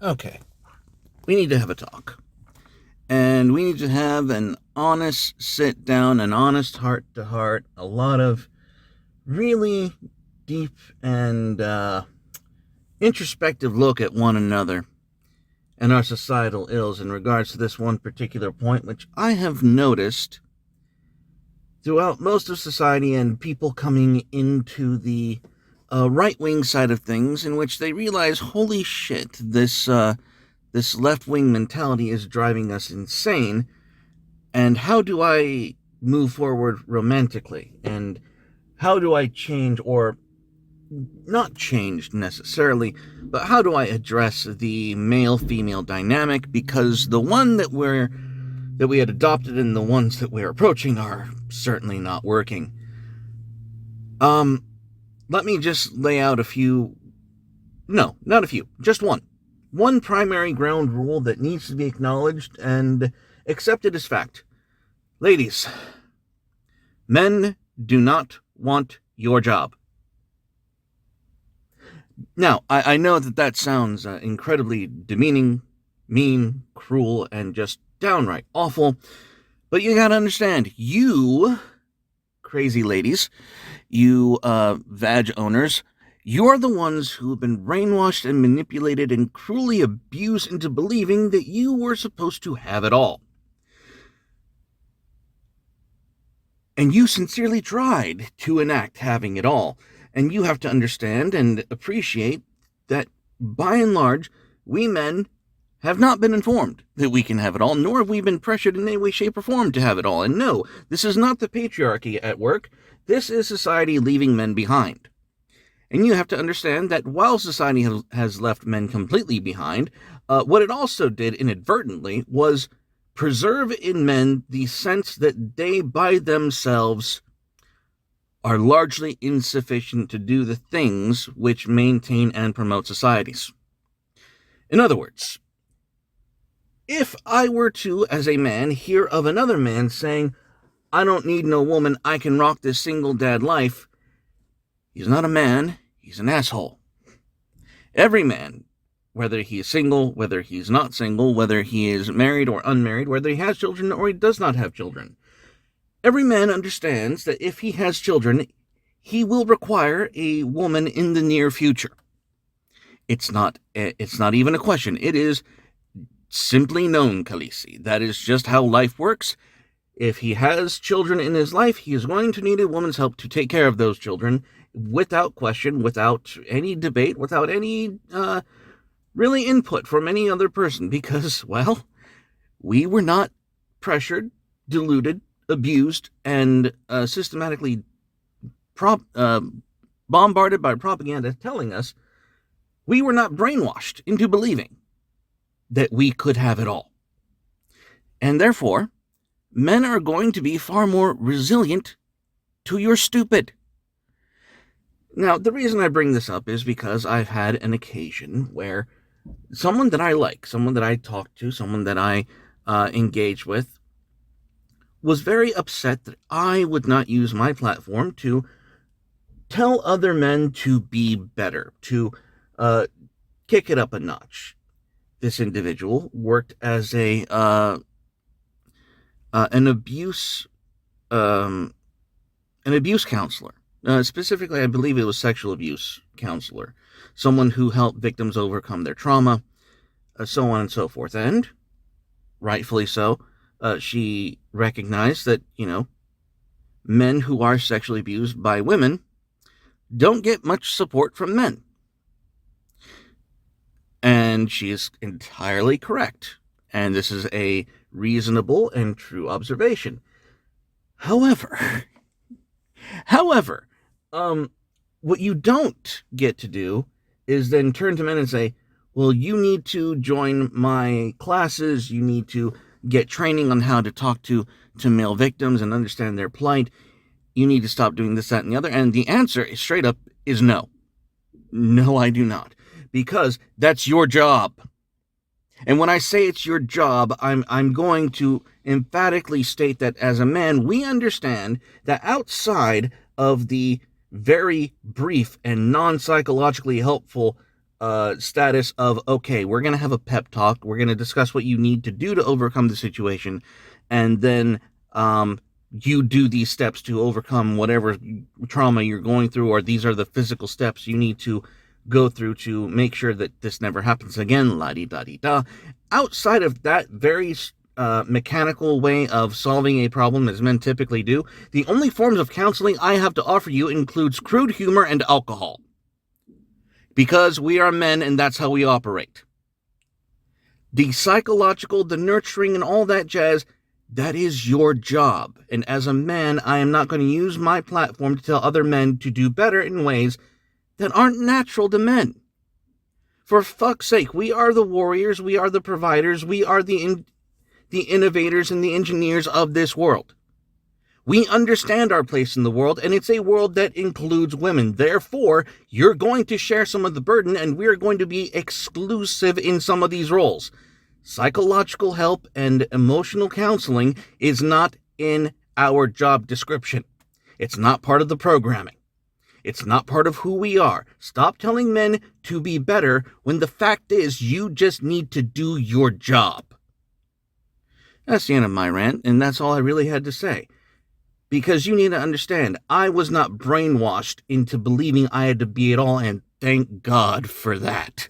Okay, we need to have a talk. And we need to have an honest sit down, an honest heart to heart, a lot of really deep and introspective look at one another and our societal ills in regards to this one particular point, which I have noticed throughout most of society and people coming into the right-wing side of things, in which they realize, holy shit, this left-wing mentality is driving us insane, and how do I move forward romantically, and how do I change, or not change necessarily, but how do I address the male-female dynamic, because the one that we had adopted and the ones that we're approaching are certainly not working. Let me just lay out a few, no, not a few, just one primary ground rule that needs to be acknowledged and accepted as fact. Ladies, men do not want your job. Now, I know that sounds incredibly demeaning, mean, cruel, and just downright awful, but you gotta understand, you crazy ladies, you vag owners, you're the ones who have been brainwashed and manipulated and cruelly abused into believing that you were supposed to have it all. And you sincerely tried to enact having it all. And you have to understand and appreciate that, by and large, we men have not been informed that we can have it all, nor have we been pressured in any way, shape, or form to have it all. And no, this is not the patriarchy at work. This is society leaving men behind. And you have to understand that while society has left men completely behind, what it also did inadvertently was preserve in men the sense that they by themselves are largely insufficient to do the things which maintain and promote societies. In other words, if I were to, as a man, hear of another man saying, I don't need no woman, I can rock this single dad life, he's not a man, he's an asshole. Every man, whether he is single, whether he's not single, whether he is married or unmarried, whether he has children or he does not have children, every man understands that if he has children, he will require a woman in the near future. It's not even a question. It is simply known, Khaleesi. That is just how life works. If he has children in his life, he is going to need a woman's help to take care of those children, without question, without any debate, without any really input from any other person, because, well, we were not pressured, deluded, abused, and systematically bombarded by propaganda telling us we were not brainwashed into believing that we could have it all. And therefore, men are going to be far more resilient to your stupid. Now, the reason I bring this up is because I've had an occasion where someone that I like, someone that I talk to, someone that I engage with, was very upset that I would not use my platform to tell other men to be better, to kick it up a notch. This individual worked as an abuse counselor. Specifically, I believe it was sexual abuse counselor, someone who helped victims overcome their trauma, so on and so forth. And rightfully so, she recognized that, men who are sexually abused by women don't get much support from men. And she is entirely correct. And this is a reasonable and true observation. However, what you don't get to do is then turn to men and say, well, you need to join my classes, you need to get training on how to talk to male victims and understand their plight, you need to stop doing this, that, and the other. And the answer, straight up, is no. No, I do not. Because that's your job. And when I say it's your job, I'm going to emphatically state that as a man, we understand that outside of the very brief and non-psychologically helpful status of, okay, we're going to have a pep talk. We're going to discuss what you need to do to overcome the situation. And then you do these steps to overcome whatever trauma you're going through, or these are the physical steps you need to go through to make sure that this never happens again, la-di-da-di-da. Outside of that very mechanical way of solving a problem, as men typically do, the only forms of counseling I have to offer you includes crude humor and alcohol. Because we are men and that's how we operate. The psychological, the nurturing, and all that jazz, that is your job. And as a man, I am not going to use my platform to tell other men to do better in ways that aren't natural to men. For fuck's sake, we are the warriors, we are the providers, we are the innovators and the engineers of this world. We understand our place in the world, and it's a world that includes women. Therefore, you're going to share some of the burden, and we're going to be exclusive in some of these roles. Psychological help and emotional counseling is not in our job description. It's not part of the programming. It's not part of who we are. Stop telling men to be better when the fact is you just need to do your job. That's the end of my rant, and that's all I really had to say. Because you need to understand, I was not brainwashed into believing I had to be it all, and thank God for that.